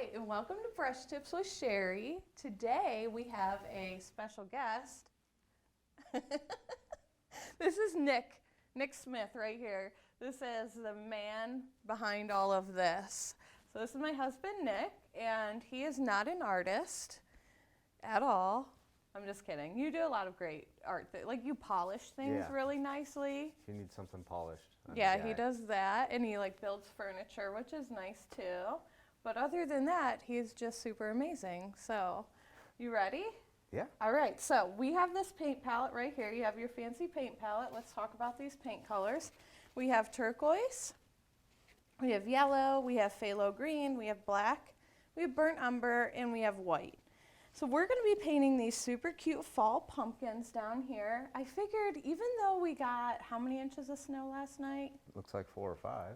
Hi, and welcome to Brush Tips with Cheri. Today we have a special guest. This is Nick Smith right here. This is the man behind all of this. So this is my husband, Nick, and he is not an artist at all. I'm just kidding. You do a lot of great art. Like you polish things really nicely. She needs something polished. Yeah, he does that, and he like builds furniture, which is nice too. But other than that, he's just super amazing. So, you ready? Yeah. All right, so we have this paint palette right here. You have your fancy paint palette. Let's talk about these paint colors. We have turquoise, we have yellow, we have phthalo green, we have black, we have burnt umber, and we have white. So we're going to be painting these super cute fall pumpkins down here. I figured even though we got how many inches of snow last night? Looks like 4 or 5.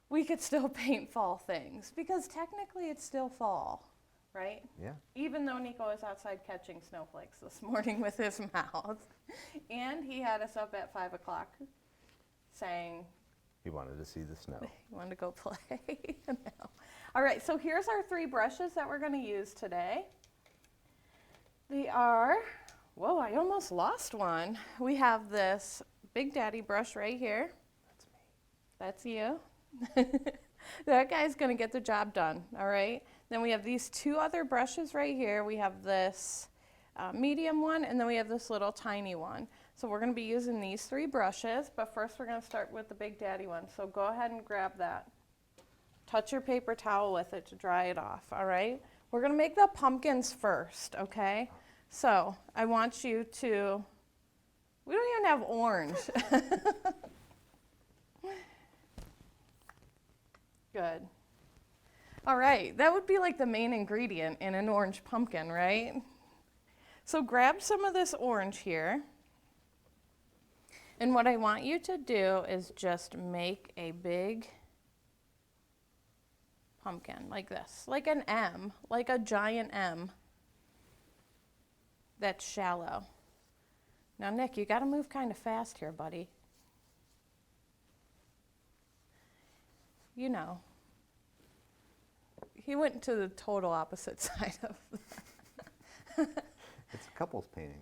We could still paint fall things because technically it's still fall, right? Yeah. Even though Nico was outside catching snowflakes this morning with his mouth. And he had us up at 5 o'clock saying He wanted to see the snow. he wanted to go play. No. All right, so here's our 3 brushes that we're going to use today. They are, whoa, I almost lost one. We have this Big Daddy brush right here. That's me. That's you. That guy's going to get the job done, all right? Then we have these 2 other brushes right here. We have this medium one, and then we have this little tiny one. So we're going to be using these 3 brushes, but first we're going to start with the Big Daddy one. So go ahead and grab that. Touch your paper towel with it to dry it off, all right? We're going to make the pumpkins first, okay? So I want you to, we don't even have orange. Good. All right, that would be like the main ingredient in an orange pumpkin, right? So grab some of this orange here. And what I want you to do is just make a big pumpkin like this, like an M, like a giant M. That's shallow. Now, Nick, you got to move kind of fast here, buddy. You know. He went to the total opposite side of that. It's a couples painting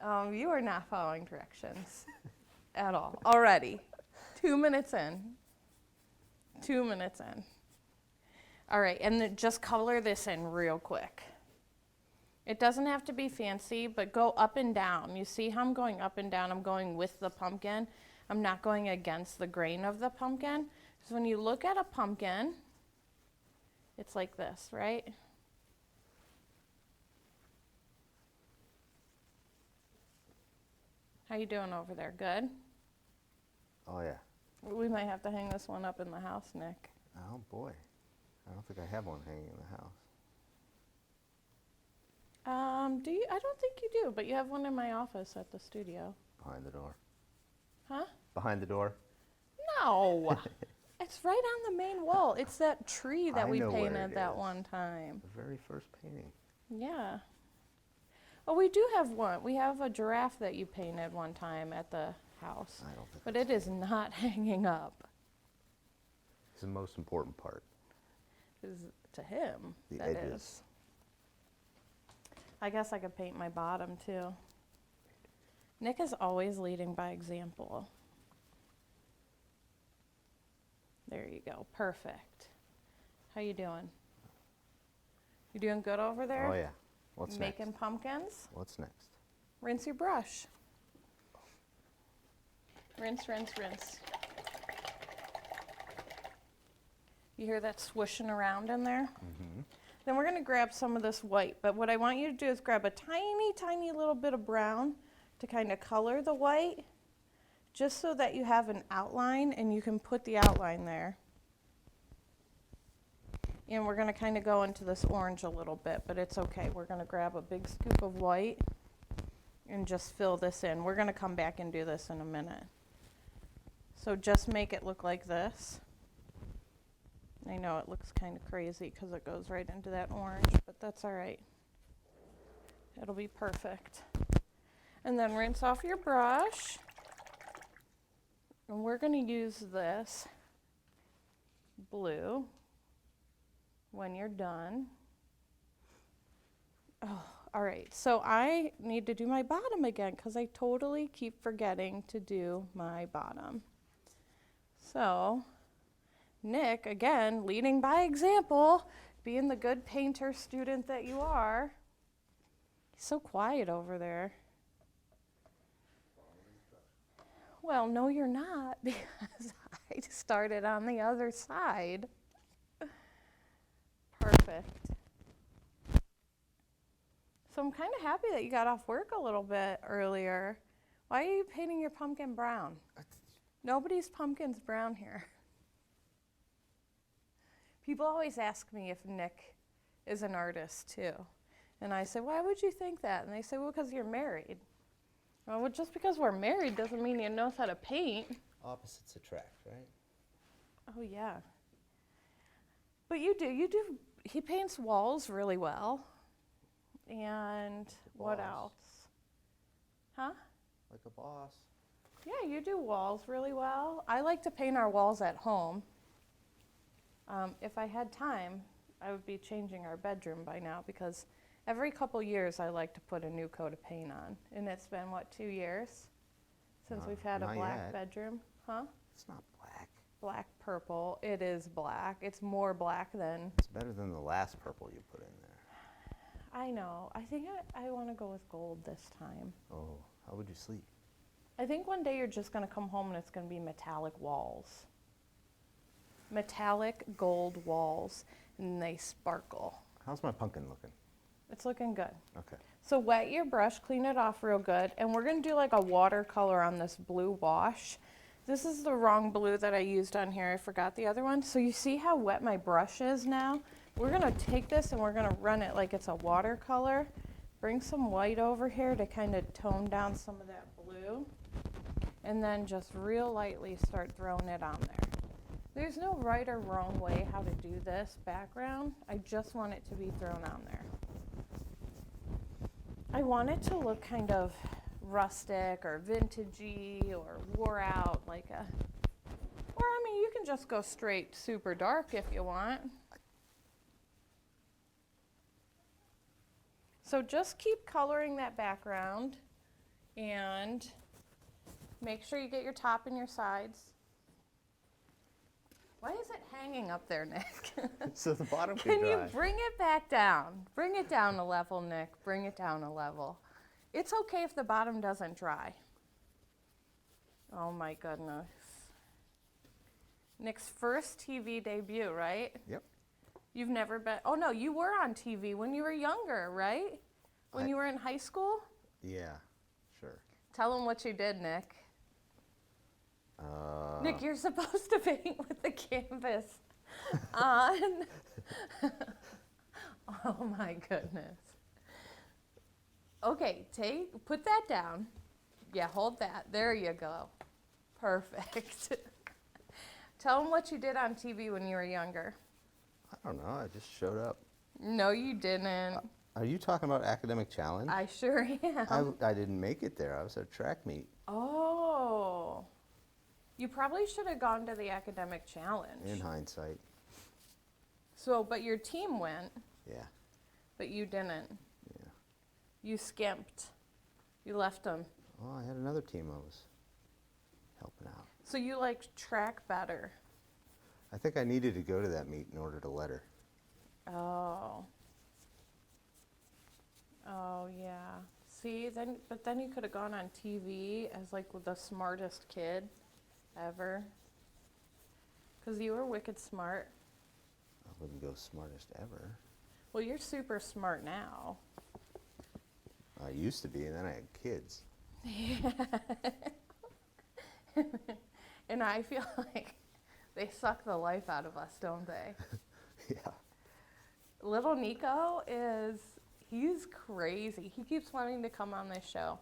now. You are not following directions at all. Already. 2 minutes in. 2 minutes in. All right, and then just color this in real quick. It doesn't have to be fancy, but go up and down. You see how I'm going up and down? I'm going with the pumpkin. I'm not going against the grain of the pumpkin. So when you look at a pumpkin, it's like this, right? How you doing over there? Good? Oh, yeah. We might have to hang this one up in the house, Nick. Oh, boy. I don't think I have one hanging in the house. Do you? I don't think you do, but you have one in my office at the studio. Behind the door. Huh? Behind the door? No. It's right on the main wall. It's that tree that I we know where painted it that is. one time. The very first painting. Yeah. Oh, we do have one. We have a giraffe that you painted one time at the house. I don't think But that's it is not hanging up. It's the most important part. Is to him. The that edges. is. I guess I could paint my bottom too. Nick is always leading by example. There you go. Perfect. How you doing? You doing good over there? Oh, yeah. What's Making next? pumpkins? What's next? Rinse your brush. Rinse, rinse, rinse. You hear that swishing around in there? Mm-hmm. Then we're going to grab some of this white, but what I want you to do is grab a tiny, tiny little bit of brown to kind of color the white, just so that you have an outline and you can put the outline there. And we're going to kind of go into this orange a little bit, but it's okay. We're going to grab a big scoop of white and just fill this in. We're going to come back and do this in a minute. So just make it look like this. I know it looks kind of crazy because it goes right into that orange, but that's all right. It'll be perfect. And then rinse off your brush. And we're going to use this blue when you're done. Oh, all right. So I need to do my bottom again because I totally keep forgetting to do my bottom. So Nick, again, leading by example, being the good painter student that you are. He's so quiet over there. Well, no, you're not, because I started on the other side. Perfect. So I'm kind of happy that you got off work a little bit earlier. Why are you painting your pumpkin brown? Nobody's pumpkin's brown here. People always ask me if Nick is an artist too. And I say, why would you think that? And they say, well, because you're married. Well, just because we're married doesn't mean you know how to paint. Opposites attract, right? Oh, yeah. But you do. He paints walls really well. And what else? Huh? Like a boss. Yeah, you do walls really well. I like to paint our walls at home. If I had time, I would be changing our bedroom by now because every couple years I like to put a new coat of paint on. And it's been, what, 2 years since we've had a black bedroom? Huh? It's not black. Black purple. It is black. It's more black than... It's better than the last purple you put in there. I know. I think I want to go with gold this time. Oh, how would you sleep? I think one day you're just going to come home and it's going to be metallic walls. Metallic gold walls, and they sparkle. How's my pumpkin looking? It's looking good. Okay. So wet your brush, clean it off real good, and we're going to do like a watercolor on this blue wash. This is the wrong blue that I used on here. I forgot the other one. So you see how wet my brush is now? We're going to take this and we're going to run it like it's a watercolor. Bring some white over here to kind of tone down some of that blue. And then just real lightly start throwing it on there. There's no right or wrong way how to do this background. I just want it to be thrown on there. I want it to look kind of rustic or vintagey or wore out or I mean, you can just go straight super dark if you want. So just keep coloring that background and make sure you get your top and your sides. Why is it hanging up there, Nick? So the bottom Can dry. you bring it back down? Bring it down a level, Nick. Bring it down a level. It's okay if the bottom doesn't dry. Oh my goodness. Nick's first TV debut, right? Yep. You've never been, oh no, you were on TV when you were younger, right? When you were in high school? Yeah, sure. Tell them what you did, Nick. Nick, you're supposed to paint with the canvas on. Oh my goodness. Okay, put that down. Yeah, hold that. There you go. Perfect. Tell them what you did on TV when you were younger. I don't know, I just showed up. No, you didn't. Are you talking about academic challenge? I sure am. I didn't make it there. I was at a track meet. Oh. You probably should have gone to the academic challenge. In hindsight. So, but your team went, Yeah. but you didn't. Yeah. You skimped. You left them. Well, I had another team I was helping out. So you like track better. I think I needed to go to that meet in order to let her. Oh. Oh yeah. See, but then you could have gone on TV as like the smartest kid ever. Because you were wicked smart. I wouldn't go smartest ever. Well, you're super smart now. I used to be, and then I had kids. And I feel like they suck the life out of us, don't they? Yeah. Little Nico he's crazy. He keeps wanting to come on this show.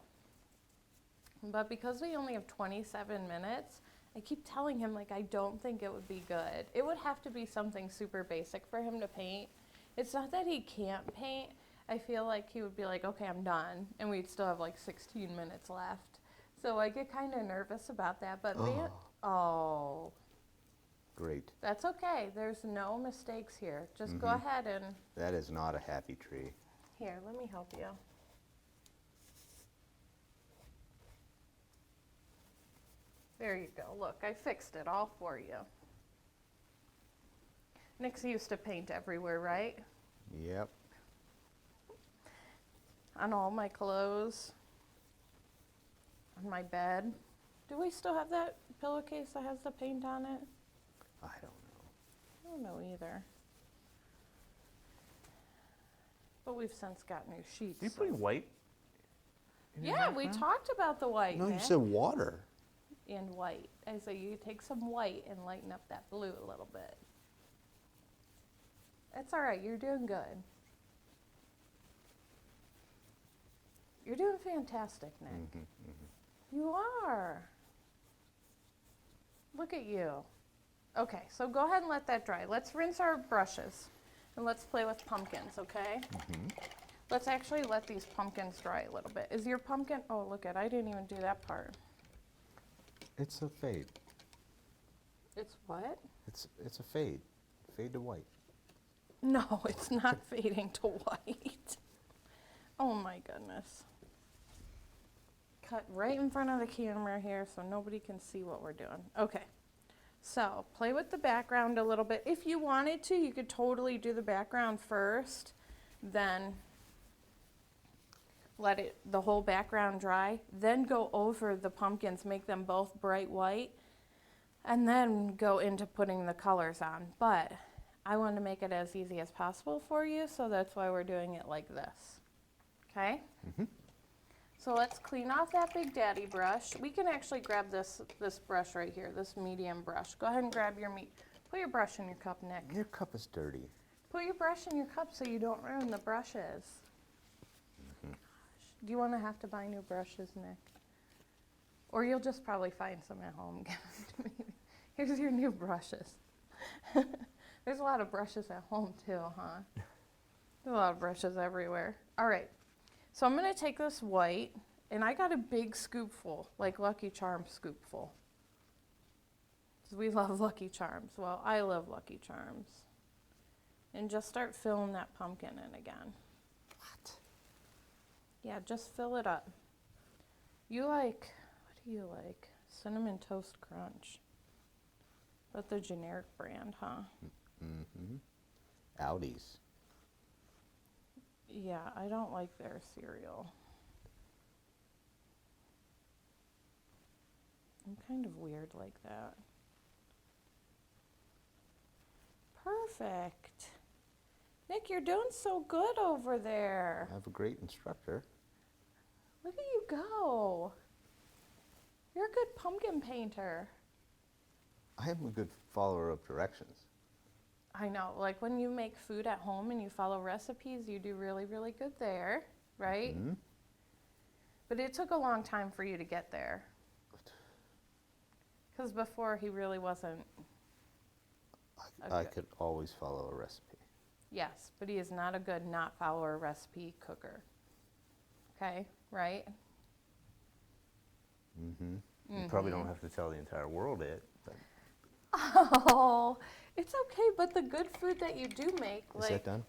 But because we only have 27 minutes, I keep telling him, I don't think it would be good. It would have to be something super basic for him to paint. It's not that he can't paint. I feel like he would be like, okay, I'm done. And we'd still have 16 minutes left. So I get kind of nervous about that. But Great. That's okay. There's no mistakes here. Just go ahead and, That is not a happy tree. here, let me help you. There you go. Look, I fixed it all for you. Nick's used to paint everywhere, right? Yep. On all my clothes, on my bed. Do we still have that pillowcase that has the paint on it? I don't know. I don't know either. But we've since got new sheets. Are you putting white? in your Yeah, we background? talked about the white. No, you Nick. said water. And white. I say you take some white and lighten up that blue a little bit. That's all right. You're doing good. You're doing fantastic, Nick. You are. Look at you. Okay, so go ahead and let that dry. Let's rinse our brushes and let's play with pumpkins, okay? Let's actually let these pumpkins dry a little bit. Is your pumpkin, oh look at, I didn't even do that part. It's a fade. It's what? It's a fade. Fade to white. No, it's not fading to white. Oh my goodness. Cut right in front of the camera here so nobody can see what we're doing. Okay, so play with the background a little bit. If you wanted to, you could totally do the background first, then let the whole background dry, then go over the pumpkins, make them both bright white, and then go into putting the colors on. But I wanted to make it as easy as possible for you, so that's why we're doing it like this. Okay? So let's clean off that Big Daddy brush. We can actually grab this brush right here, this medium brush. Go ahead and grab your put your brush in your cup, Nick. Your cup is dirty. Put your brush in your cup so you don't ruin the brushes. Gosh. Do you want to have to buy new brushes, Nick? Or you'll just probably find some at home. Give them to me. Here's your new brushes. There's a lot of brushes at home too, huh? There's a lot of brushes everywhere. All right. So I'm going to take this white, and I got a big scoopful, like Lucky Charms scoopful. 'Cause we love Lucky Charms. Well, I love Lucky Charms. And just start filling that pumpkin in again. What? Yeah, just fill it up. You like, what do you like? Cinnamon Toast Crunch. That's the generic brand, huh? Audis. Yeah, I don't like their cereal. I'm kind of weird like that. Perfect. Nick, you're doing so good over there. I have a great instructor. Look at you go. You're a good pumpkin painter. I am a good follower of directions. I know, like when you make food at home and you follow recipes, you do really, really good there, right? But it took a long time for you to get there. Because before he really wasn't. I good- could always follow a recipe. Yes, but he is not a good not follower recipe cooker. Okay, right? You probably don't have to tell the entire world it. But Oh, it's okay, but the good food that you do make, Is like, that done?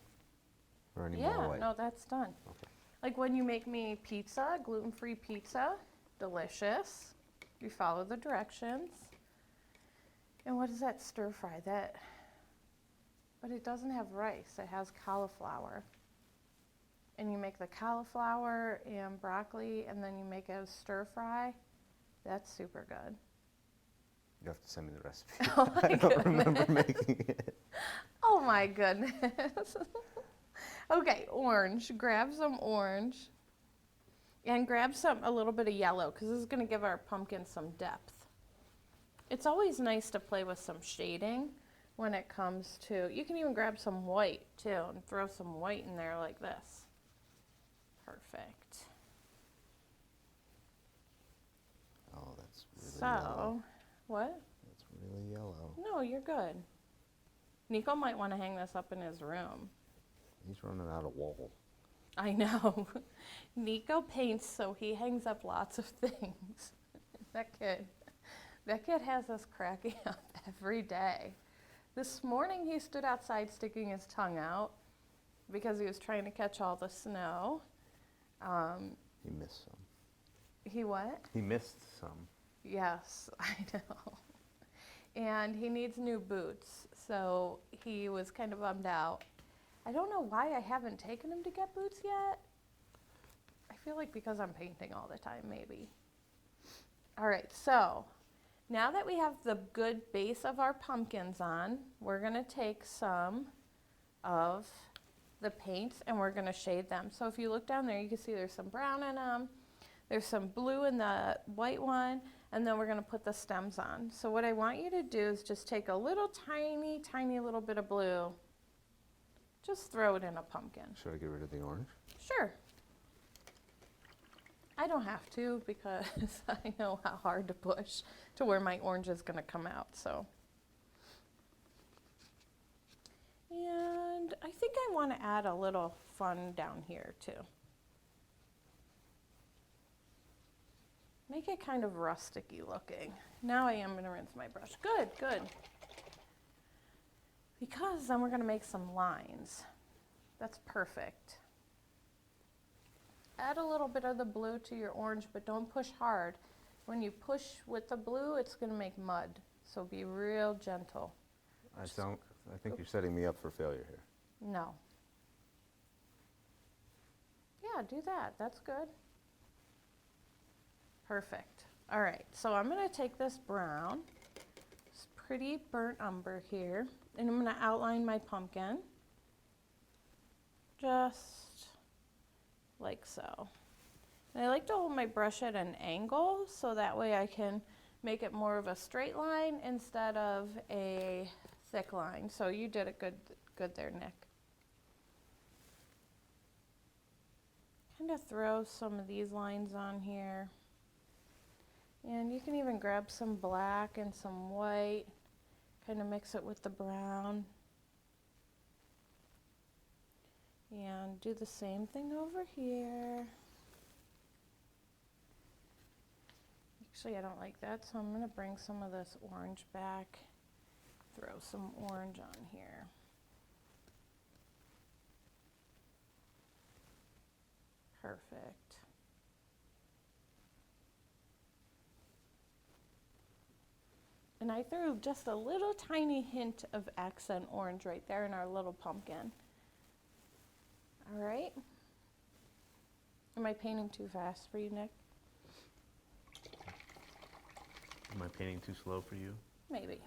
Or any more yeah, white? no, that's done. Okay. Like when you make me pizza, gluten-free pizza, delicious. You follow the directions. And what is that stir fry? But it doesn't have rice, it has cauliflower. And you make the cauliflower and broccoli, and then you make a stir fry. That's super good. You have to send me the recipe. Oh my I don't remember making it. Oh my goodness. Okay, orange. Grab some orange. And grab a little bit of yellow, because this is going to give our pumpkin some depth. It's always nice to play with some shading when it comes to, you can even grab some white too and throw some white in there like this. Perfect. Oh, that's really yellow. So, what? That's really yellow. No, you're good. Nico might want to hang this up in his room. He's running out of wall. I know. Nico paints, so he hangs up lots of things. That kid. That kid has us cracking up every day. This morning he stood outside sticking his tongue out because he was trying to catch all the snow. He missed some. He what? He missed some. Yes, I know. And he needs new boots, so he was kind of bummed out. I don't know why I haven't taken him to get boots yet. I feel like because I'm painting all the time, maybe. All right, so now that we have the good base of our pumpkins on, we're gonna take some of the paints and we're gonna shade them. So if you look down there, you can see there's some brown in them, there's some blue in the white one, and then we're gonna put the stems on. So what I want you to do is just take a little tiny, tiny little bit of blue, just throw it in a pumpkin. Should I get rid of the orange? Sure. I don't have to because I know how hard to push to where my orange is gonna come out, so. And I think I wanna add a little fun down here too. Make it kind of rustic-y looking. Now I am gonna rinse my brush. Good, good. Because then we're gonna make some lines. That's perfect. Add a little bit of the blue to your orange, but don't push hard. When you push with the blue, it's gonna make mud. So be real gentle. I think you're setting me up for failure here. No. Yeah, do that. That's good. Perfect. All right, so I'm gonna take this brown, this pretty burnt umber here, and I'm gonna outline my pumpkin. Just like so. And I like to hold my brush at an angle so that way I can make it more of a straight line instead of a thick line. So you did it good there, Nick. Kind of throw some of these lines on here. And you can even grab some black and some white, kind of mix it with the brown. And do the same thing over here. Actually, I don't like that, so I'm gonna bring some of this orange back, throw some orange on here. Perfect. And I threw just a little tiny hint of accent orange right there in our little pumpkin. All right. Am I painting too fast for you, Nick? Am I painting too slow for you? Maybe.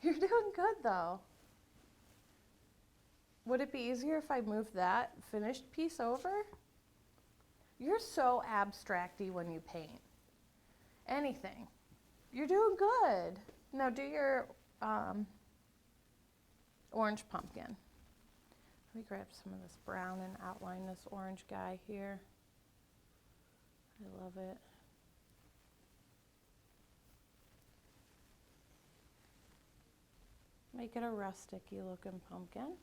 You're doing good though. Would it be easier if I moved that finished piece over? You're so abstracty when you paint. Anything. You're doing good. Now do your orange pumpkin. Let me grab some of this brown and outline this orange guy here. I love it. Make it a rustic-y looking pumpkin.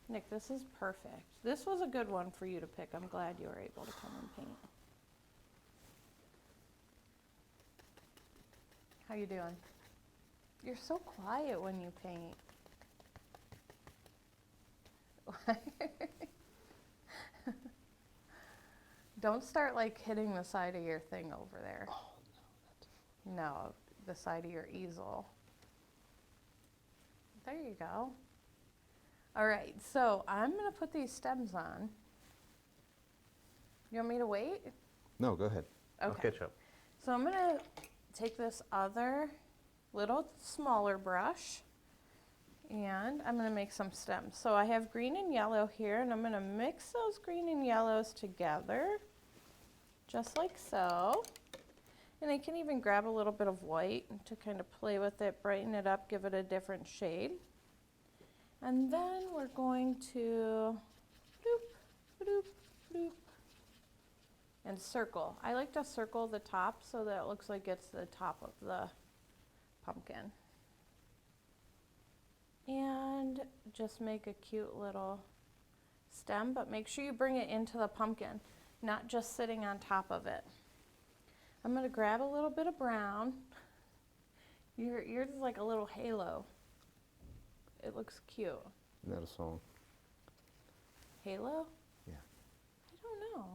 Nick, this is perfect. This was a good one for you to pick. I'm glad you were able to come and paint. How you doing? You're so quiet when you paint. Don't start like hitting the side of your thing over there. Oh, no. No, the side of your easel. There you go. All right, so I'm gonna put these stems on. You want me to wait? No, go ahead. I'll catch up. So I'm gonna take this other little smaller brush and I'm gonna make some stems. So I have green and yellow here and I'm gonna mix those green and yellows together, just like so. And I can even grab a little bit of white to kind of play with it, brighten it up, give it a different shade. And then we're going to bloop, bloop, bloop, and circle. I like to circle the top so that it looks like it's the top of the pumpkin. And just make a cute little stem, but make sure you bring it into the pumpkin. not just sitting on top of it. I'm gonna grab a little bit of brown. Yours is like a little halo. It looks cute. Isn't that a song? Halo? Yeah. I don't know.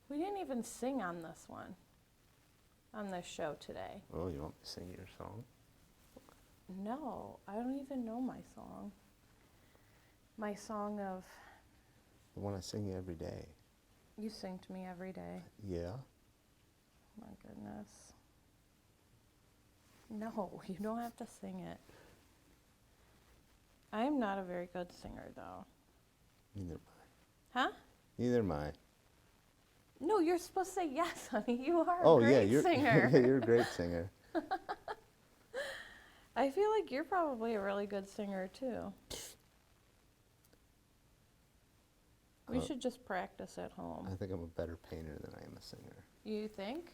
We didn't even sing on this one, on this show today. Oh, you want me to sing your song? No, I don't even know my song. My song of, The one I sing every day. you sing to me every day. Yeah. My goodness. No, you don't have to sing it. I am not a very good singer, though. Neither am Huh? I. Neither am I. No, you're supposed to say yes, honey. You are Oh a great yeah, you're singer. you're a great singer. I feel like you're probably a really good singer, too. We should just practice at home. I think I'm a better painter than I am a singer. You think?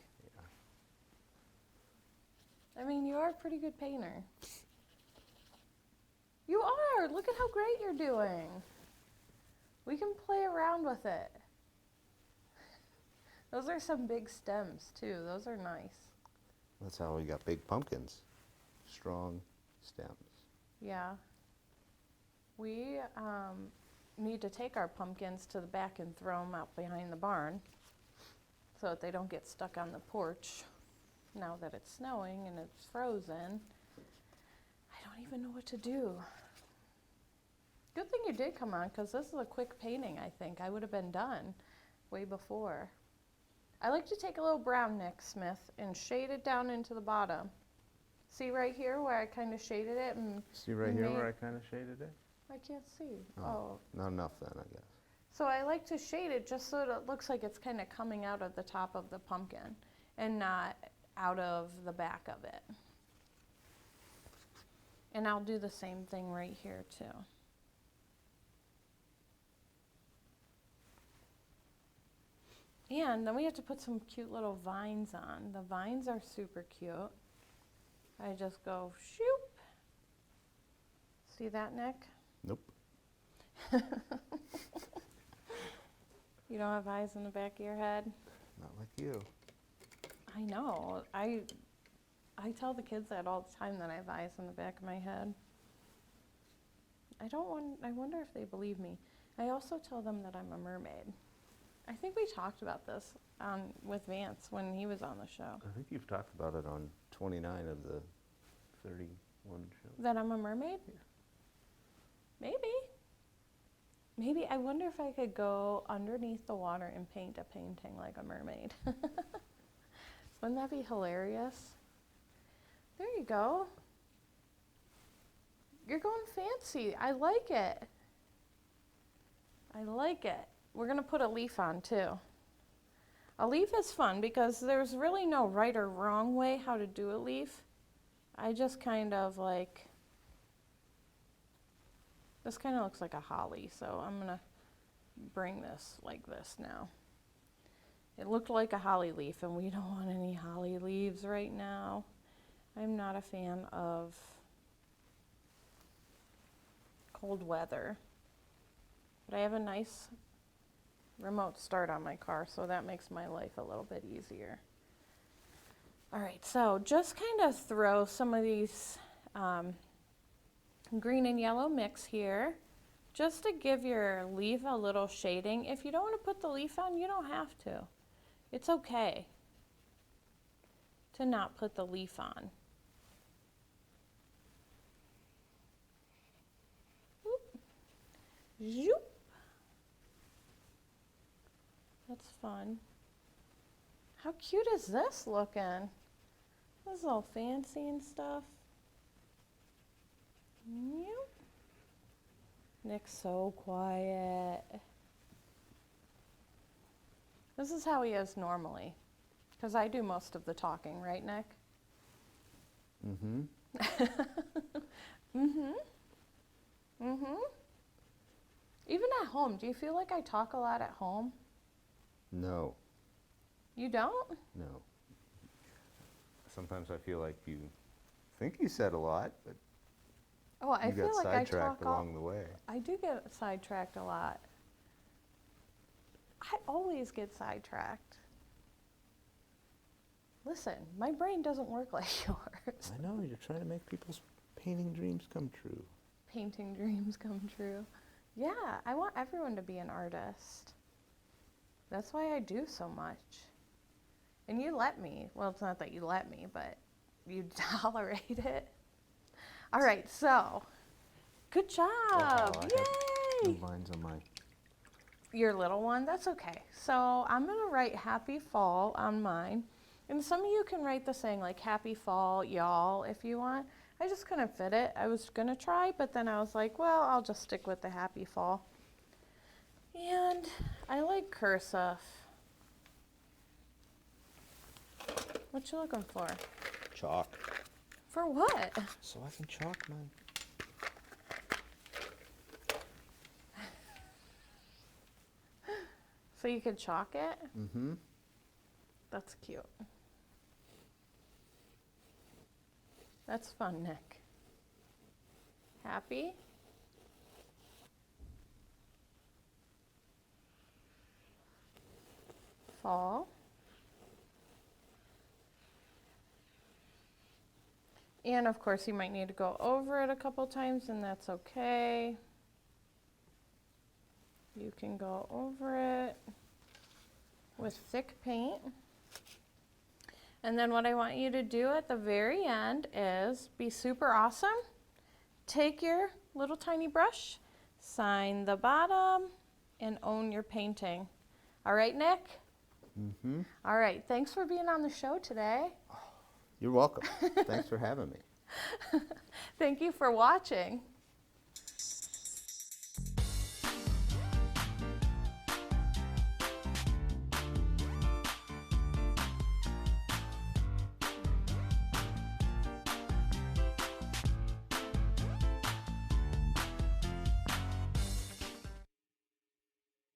Yeah. I mean, you are a pretty good painter. You are. Look at how great you're doing. We can play around with it. Those are some big stems, too. Those are nice. That's how we got big pumpkins. Strong stems. Yeah. We need to take our pumpkins to the back and throw them out behind the barn so that they don't get stuck on the porch now that it's snowing and it's frozen. I don't even know what to do. Good thing you did come on, because this is a quick painting, I think. I would have been done way before. I like to take a little brown, Nick Smith, and shade it down into the bottom. See right here where I kind of shaded it? And See right here made- where I kind of shaded it? I can't see. Oh. Oh. Not enough then, I guess. So I like to shade it just so that it looks like it's kind of coming out of the top of the pumpkin and not out of the back of it. And I'll do the same thing right here too. And then we have to put some cute little vines on. The vines are super cute. I just go shoop. See that, Nick? Nope. You don't have eyes in the back of your head? Not like you. I know. I tell the kids that all the time, that I have eyes in the back of my head. I wonder if they believe me. I also tell them that I'm a mermaid. I think we talked about this with Vance when he was on the show. I think you've talked about it on 29 of the 31 shows. That I'm a mermaid? Yeah. Maybe. I wonder if I could go underneath the water and paint a painting like a mermaid. Wouldn't that be hilarious? There you go. You're going fancy. I like it. I like it. We're going to put a leaf on too. A leaf is fun because there's really no right or wrong way how to do a leaf. I just kind of like, this kind of looks like a holly, so I'm going to bring this like this now. It looked like a holly leaf, and we don't want any holly leaves right now. I'm not a fan of cold weather. But I have a nice remote start on my car, so that makes my life a little bit easier. All right, so just kind of throw some of these green and yellow mix here, just to give your leaf a little shading. If you don't want to put the leaf on, you don't have to. It's okay to not put the leaf on. Whoop. Zoop. That's fun. How cute is this looking? This is all fancy and stuff. Yep. Nick's so quiet. This is how he is normally, because I do most of the talking, right, Nick? Mm-hmm. Mm-hmm. Mm-hmm. Even at home, do you feel like I talk a lot at home? No. You don't? No. Sometimes I feel like you I think you said a lot, but Oh, I you feel got like I sidetracked talk all, along the way. I do get sidetracked a lot. I I always get sidetracked. Listen, my brain doesn't work like yours. I know, you're trying to make people's painting dreams come true. Painting dreams come true. Yeah, I want everyone to be an artist. That's why I do so much. And you let me. Well, it's not that you let me, but you tolerate it. All right, so good job. Wow, I Yay! have lines on my... Your little one, that's okay. So I'm gonna write happy fall on mine. And some of you can write the saying like happy fall, y'all, if you want. I just couldn't fit it. I was gonna try, but then I was like, well, I'll just stick with the happy fall. And I like cursive. What you looking for? Chalk. For what? So I can chalk mine. So you could chalk it? Mm-hmm. That's cute. That's fun, Nick. Happy? Fall. And of course you might need to go over it a couple times, and that's okay. You can go over it with thick paint. And then what I want you to do at the very end is be super awesome. Take your little tiny brush, sign the bottom, and own your painting. All right, Nick? Mm-hmm. All right, thanks for being on the show today. You're welcome. Thanks for having me. Thank you for watching.